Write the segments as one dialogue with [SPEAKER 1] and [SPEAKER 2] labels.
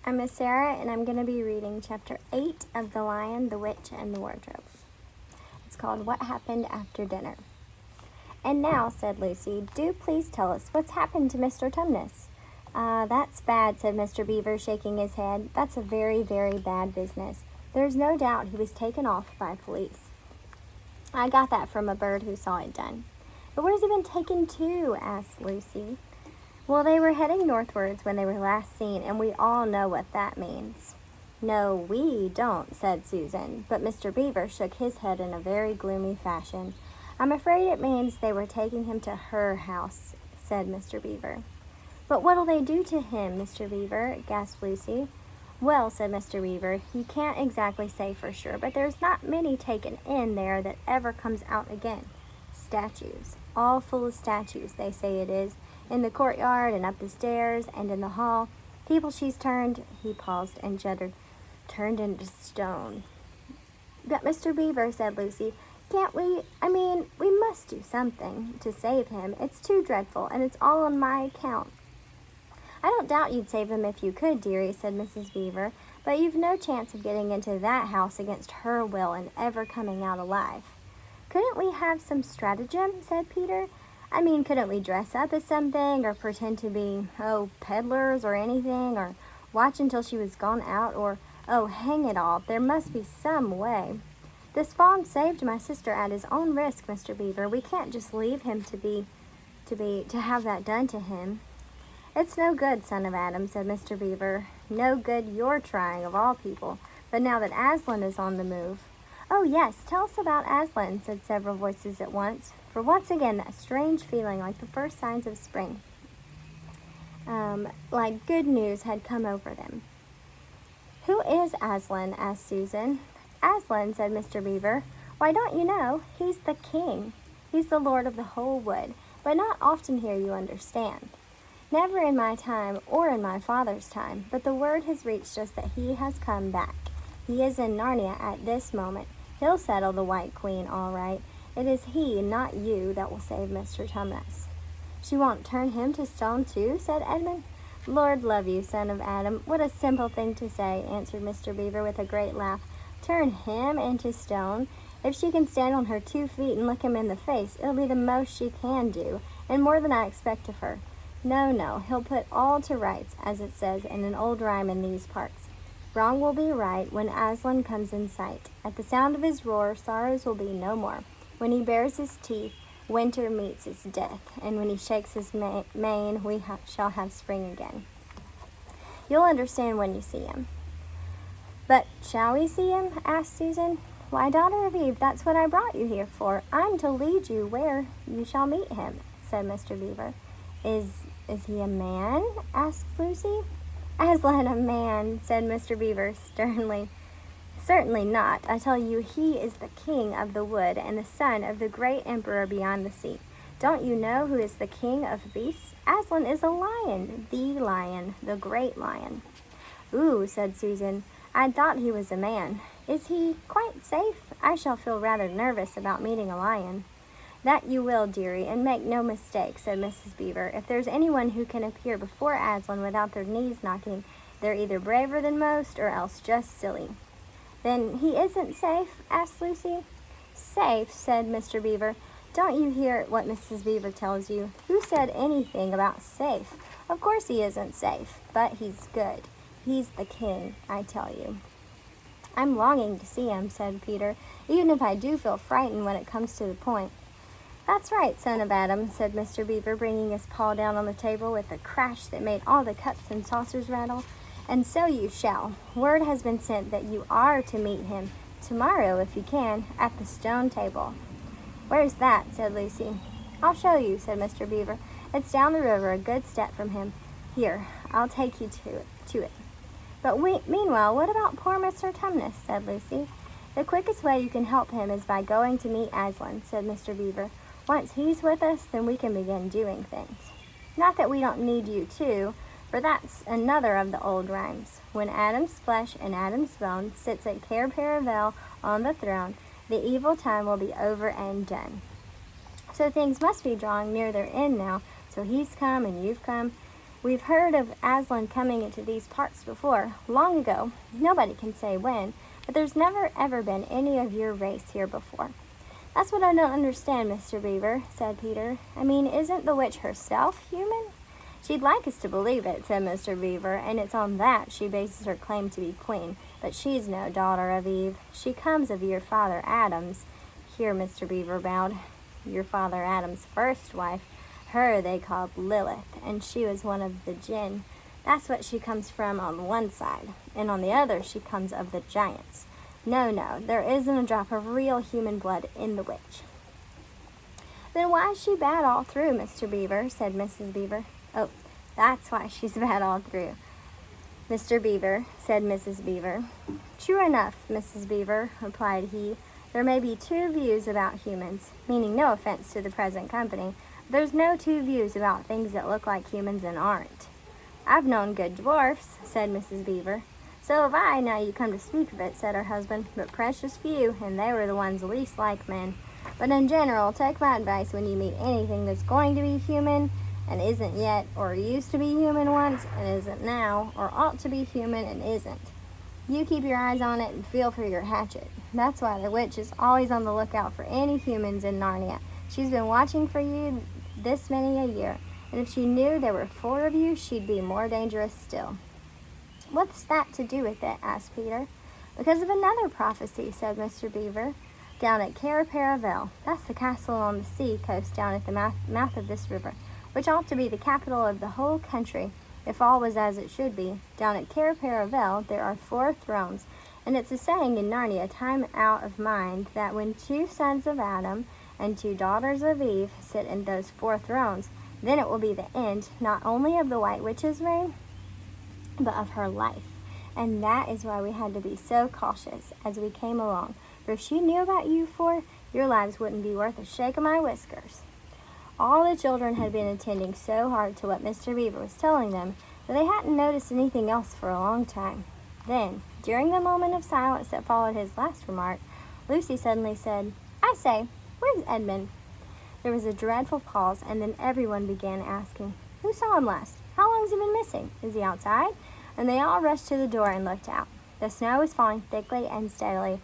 [SPEAKER 1] I'm Miss Sarah, and I'm going to be reading Chapter 8 of The Lion, the Witch, and the Wardrobe. It's called What Happened After Dinner. "And now," said Lucy, "do please tell us what's happened to Mr. Tumnus." That's bad," said Mr. Beaver, shaking his head. "That's a very, very bad business. There's no doubt he was taken off by police. I got that from a bird who saw it done." "But where's he been taken to?" asked Lucy. "Well, they were heading northwards when they were last seen, and we all know what that means." "No, we don't," said Susan, but Mr. Beaver shook his head in a very gloomy fashion. "I'm afraid it means they were taking him to her house," said Mr. Beaver. "But what'll they do to him, Mr. Beaver?" gasped Lucy. "Well," said Mr. Beaver, "you can't exactly say for sure, but there's not many taken in there that ever comes out again. Statues, all full of statues, they say it is, in the courtyard and up the stairs and in the hall. People she's turned," he paused and shuddered, "turned into stone." "But Mr. Beaver," said Lucy, "can't we, we must do something to save him. It's too dreadful, and it's all on my account." "I don't doubt you'd save him if you could, dearie," said Mrs. Beaver, "but you've no chance of getting into that house against her will and ever coming out alive." "Couldn't we have some stratagem?" said Peter. Couldn't we dress up as something, or pretend to be, peddlers or anything, or watch until she was gone out, or, hang it all, there must be some way. This fog saved my sister at his own risk, Mr. Beaver. We can't just leave him to have that done to him." "It's no good, son of Adam," said Mr. Beaver. "No good your trying, of all people. But now that Aslan is on the move—" "Oh, yes, tell us about Aslan," said several voices at once, for once again that strange feeling like the first signs of spring, like good news had come over them. "Who is Aslan?" asked Susan. "Aslan," said Mr. Beaver. "Why, don't you know? He's the king. He's the lord of the whole wood, but not often here, you understand. Never in my time or in my father's time, but the word has reached us that he has come back. He is in Narnia at this moment. He'll settle the White Queen all right. It is he, not you, that will save Mr. Tumnus." "She won't turn him to stone too?" said Edmund. "Lord love you, son of Adam, what a simple thing to say," answered Mr. Beaver with a great laugh. "Turn him into stone? If she can stand on her 2 feet and look him in the face, it'll be the most she can do, and more than I expect of her. No, he'll put all to rights, as it says in an old rhyme in these parts. Wrong will be right when Aslan comes in sight. At the sound of his roar, sorrows will be no more. When he bares his teeth, winter meets its death, and when he shakes his mane, we shall have spring again. You'll understand when you see him." "But shall we see him?" asked Susan. "Why, daughter of Eve, that's what I brought you here for. I'm to lead you where you shall meet him," said Mr. Beaver. Is he a man?" asked Lucy. "Aslan a man," said Mr. Beaver sternly. "Certainly not. I tell you, he is the king of the wood and the son of the great emperor beyond the sea. Don't you know who is the king of beasts? Aslan is a lion, the great lion." "Ooh," said Susan. "I'd thought he was a man. Is he quite safe? I shall feel rather nervous about meeting a lion." "That you will, dearie, and make no mistake," said Mrs. Beaver. "If there's anyone who can appear before Aslan without their knees knocking, they're either braver than most or else just silly." "Then he isn't safe?" asked Lucy. "Safe?" said Mr. Beaver. "Don't you hear what Mrs. Beaver tells you? Who said anything about safe? Of course he isn't safe, but he's good. He's the king, I tell you." "I'm longing to see him," said Peter, "even if I do feel frightened when it comes to the point." "That's right, son of Adam," said Mr. Beaver, bringing his paw down on the table with a crash that made all the cups and saucers rattle. "And so you shall. Word has been sent that you are to meet him tomorrow, if you can, at the stone table." "Where's that?" said Lucy. "I'll show you," said Mr. Beaver. "It's down the river, a good step from him. Here, I'll take you to it. But meanwhile, what about poor Mr. Tumnus?" said Lucy. "The quickest way you can help him is by going to meet Aslan," said Mr. Beaver. "Once he's with us, then we can begin doing things. Not that we don't need you too, for that's another of the old rhymes. When Adam's flesh and Adam's bone sits at Cair Paravel on the throne, the evil time will be over and done. So things must be drawing near their end now. So he's come and you've come. We've heard of Aslan coming into these parts before, long ago. Nobody can say when, but there's never ever been any of your race here before." "That's what I don't understand, Mr. Beaver," said Peter. "I mean, isn't the witch herself human?" "She'd like us to believe it," said Mr. Beaver, "and it's on that she bases her claim to be queen. But she's no daughter of Eve. She comes of your father Adam's." Here Mr. Beaver bowed. "Your father Adam's first wife. Her they called Lilith, and she was one of the jinn. That's what she comes from on one side, and on the other she comes of the giants. No, there isn't a drop of real human blood in the witch." "Then why is she bad all through, Mr. Beaver?" said Mrs. Beaver. "Oh, that's why she's bad all through, Mr. Beaver," said Mrs. Beaver. "True enough, Mrs. Beaver," replied he. "There may be two views about humans, meaning no offense to the present company, but there's no two views about things that look like humans and aren't." "I've known good dwarfs," said Mrs. Beaver. "So have I, now you come to speak of it," said her husband, "but precious few, and they were the ones least like men. But in general, take my advice when you meet anything that's going to be human and isn't yet, or used to be human once and isn't now, or ought to be human and isn't. You keep your eyes on it and feel for your hatchet. That's why the witch is always on the lookout for any humans in Narnia. She's been watching for you this many a year, and if she knew there were 4 of you, she'd be more dangerous still." "What's that to do with it?" asked Peter. "Because of another prophecy," said Mr. Beaver. "Down at Cair Paravel, that's the castle on the sea coast down at the mouth of this river, which ought to be the capital of the whole country, if all was as it should be. Down at Cair Paravel there are 4 thrones, and it's a saying in Narnia, time out of mind, that when 2 sons of Adam and 2 daughters of Eve sit in those 4 thrones, then it will be the end, not only of the White Witch's reign, but of her life. And that is why we had to be so cautious as we came along, for if she knew about you 4, your lives wouldn't be worth a shake of my whiskers." All the children had been attending so hard to what Mr. Beaver was telling them that they hadn't noticed anything else for a long time. Then, during the moment of silence that followed his last remark, Lucy suddenly said, "I say, where's Edmund?" There was a dreadful pause, and then everyone began asking, "Who saw him last? How long's he been missing? Is he outside?" And they all rushed to the door and looked out. The snow was falling thickly and steadily.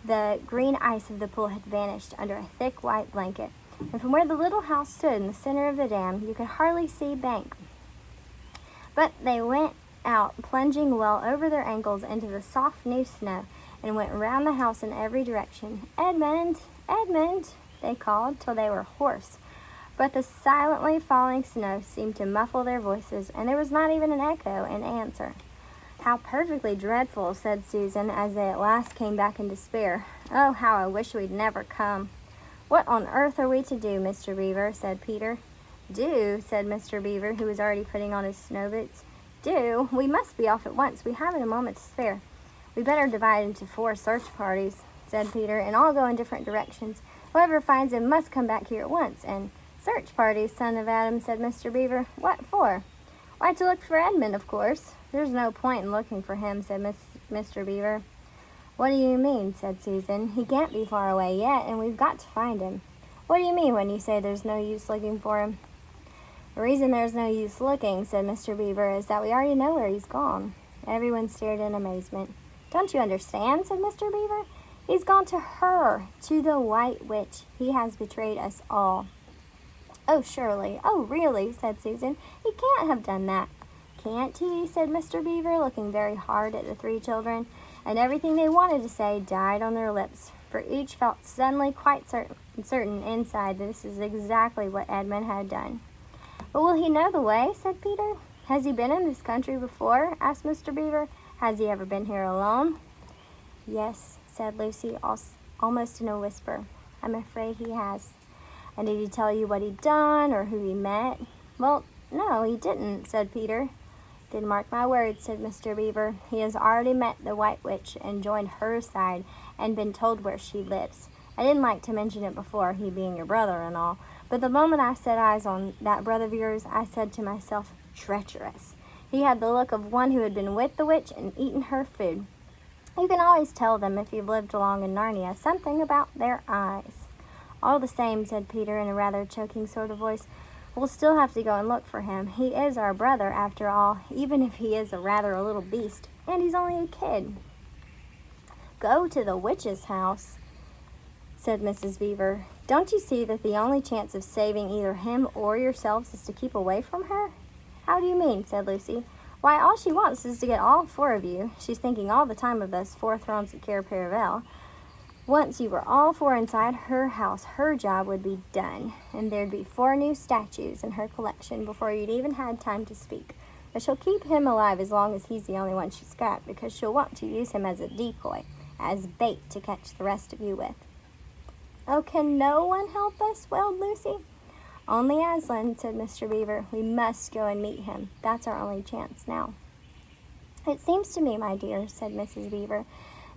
[SPEAKER 1] The green ice of the pool had vanished under a thick white blanket, and from where the little house stood in the center of the dam, you could hardly see bank. But they went out, plunging well over their ankles into the soft new snow, and went round the house in every direction. "Edmund! Edmund!" they called till they were hoarse. But the silently falling snow seemed to muffle their voices, and there was not even an echo in answer. "How perfectly dreadful," said Susan, as they at last came back in despair. "Oh, how I wish we'd never come." "What on earth are we to do, Mr. Beaver?" said Peter. "Do?" said Mr. Beaver, who was already putting on his snow boots. "Do? We must be off at once. We haven't a moment to spare." "We better divide into 4 search parties," said Peter, "and all go in different directions. Whoever finds him must come back here at once." "And search parties, son of Adam," said Mr. Beaver. "What for?" "Why, to look for Edmund, of course." "There's no point in looking for him," said Mr. Beaver. "What do you mean?" said Susan. "He can't be far away yet, and we've got to find him." "What do you mean when you say there's no use looking for him?" "The reason there's no use looking," said Mr. Beaver, "is that we already know where he's gone." Everyone stared in amazement. "Don't you understand?" said Mr. Beaver. "He's gone to her, to the White Witch. He has betrayed us all." "Oh, surely. Oh, really," said Susan. "He can't have done that." "Can't he?" said Mr. Beaver, looking very hard at the 3 children, and everything they wanted to say died on their lips, for each felt suddenly quite certain inside that this is exactly what Edmund had done. "But will he know the way?" said Peter. "Has he been in this country before?" asked Mr. Beaver. "Has he ever been here alone?" "Yes," said Lucy, almost in a whisper. "I'm afraid he has." "And did he tell you what he'd done, or who he met?" "Well, no, he didn't," said Peter. "Then mark my words," said Mr. Beaver. "He has already met the White Witch and joined her side and been told where she lives. I didn't like to mention it before, he being your brother and all, but the moment I set eyes on that brother of yours, I said to myself, treacherous. He had the look of one who had been with the witch and eaten her food. You can always tell them, if you've lived long in Narnia, something about their eyes." "All the same," said Peter in a rather choking sort of voice, We'll still have to go and look for him. He is our brother, after all, even if he is a little beast, and he's only a kid." "Go to the witch's house," said Mrs. Beaver. "Don't you see that the only chance of saving either him or yourselves is to keep away from her?" "How do you mean?" said Lucy. "Why, all she wants is to get all 4 of you. She's thinking all the time of those 4 thrones at Cair Paravel. Once you were all 4 inside her house, her job would be done, and there'd be 4 new statues in her collection before you'd even had time to speak. But she'll keep him alive as long as he's the only one she's got, because she'll want to use him as a decoy, as bait to catch the rest of you with." "Oh, can no one help us?" wailed Lucy. "Only Aslan," said Mr. Beaver. "We must go and meet him. That's our only chance now." "It seems to me, my dear," said Mrs. Beaver,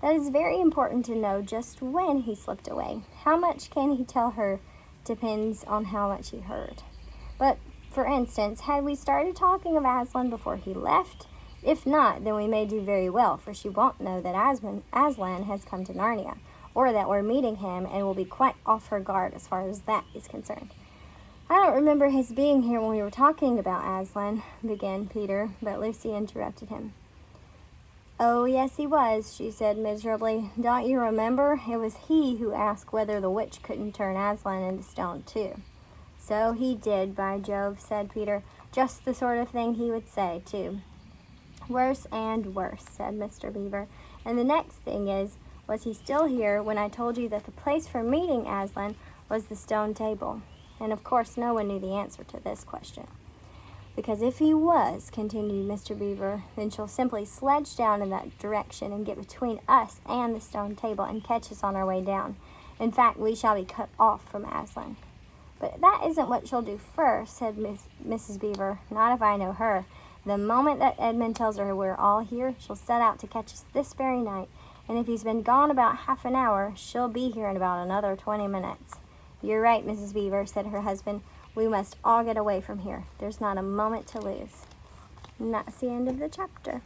[SPEAKER 1] "that it's very important to know just when he slipped away. How much can he tell her depends on how much he heard. But, for instance, had we started talking of Aslan before he left? If not, then we may do very well, for she won't know that Aslan has come to Narnia, or that we're meeting him, and will be quite off her guard as far as that is concerned." "I don't remember his being here when we were talking about Aslan," began Peter, but Lucy interrupted him. "Oh, yes, he was," she said miserably. "Don't you remember? It was he who asked whether the witch couldn't turn Aslan into stone, too." "So he did, by Jove," said Peter. "Just the sort of thing he would say, too." "Worse and worse," said Mr. Beaver. "And the next thing is, was he still here when I told you that the place for meeting Aslan was the stone table?" And of course no one knew the answer to this question. "Because if he was," continued Mr. Beaver, "then she'll simply sledge down in that direction and get between us and the stone table and catch us on our way down. In fact, we shall be cut off from Aslan." "But that isn't what she'll do first," said Mrs. Beaver. "Not if I know her. The moment that Edmund tells her we're all here, she'll set out to catch us this very night. And if he's been gone about half an hour, she'll be here in about another 20 minutes. "You're right, Mrs. Beaver," said her husband. "We must all get away from here. There's not a moment to lose." And that's the end of the chapter.